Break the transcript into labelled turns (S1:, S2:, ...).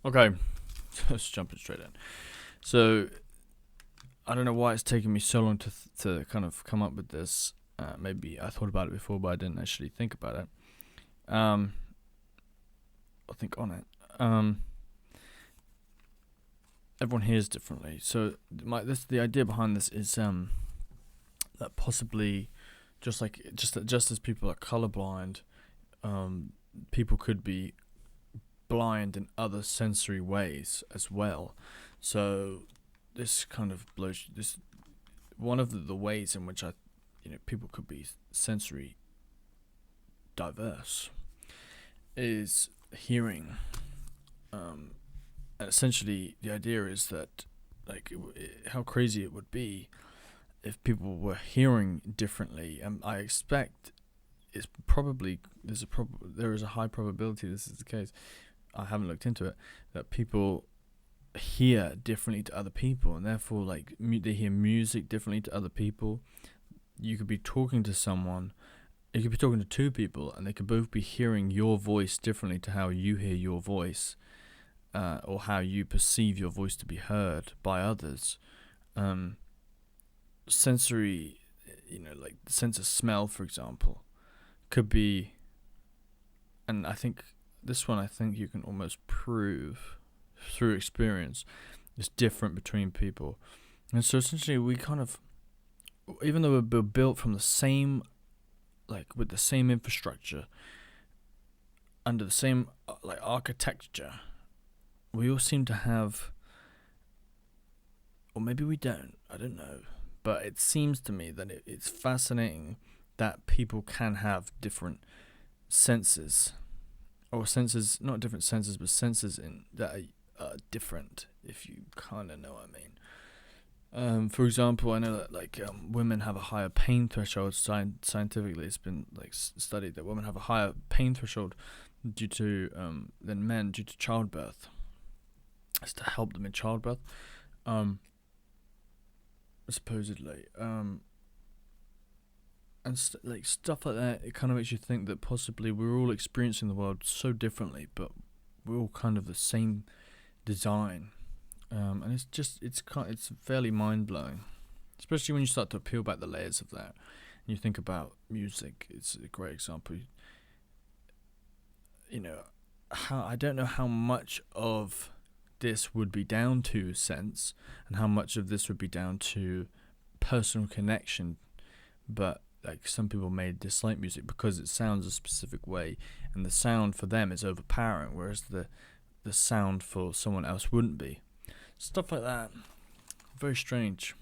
S1: Okay, just jumping straight in. So I don't know why it's taken me so long to kind of come up with this. Maybe I thought about it before, but I didn't actually think about it. Or think on it. Everyone hears differently, so the idea behind this is that possibly just as people are colorblind, people could be blind in other sensory ways as well. So this kind of blows this one of the ways in which people could be sensory diverse is hearing. And essentially the idea is that how crazy it would be if people were hearing differently. I expect there is a high probability this is the case. I haven't looked into it, that people hear differently to other people, and therefore they hear music differently to other people. You could be talking to someone, you could be talking to two people, and they could both be hearing your voice differently to how you hear your voice, or how you perceive your voice to be heard by others. Sensory, like the sense of smell, for example, could be, and I think you can almost prove through experience, is different between people. And so essentially we kind of, even though we're built from the same, with the same infrastructure, under the same architecture, we all seem to have, or maybe we don't, I don't know, but it seems to me that it's fascinating that people can have different senses, or senses, not different senses, but senses that are different, if you kind of know what I mean. For example, I know that women have a higher pain threshold. Scientifically, it's been studied that women have a higher pain threshold due to than men due to childbirth. It's to help them in childbirth, supposedly. And stuff like that. It kind of makes you think that possibly we're all experiencing the world so differently, but we're all kind of the same design. And it's fairly mind blowing, especially when you start to peel back the layers of that. And you think about music. It's a great example. I don't know how much of this would be down to sense, and how much of this would be down to personal connection. But some people may dislike music because it sounds a specific way, and the sound for them is overpowering, whereas the sound for someone else wouldn't be. Stuff like that. Very strange.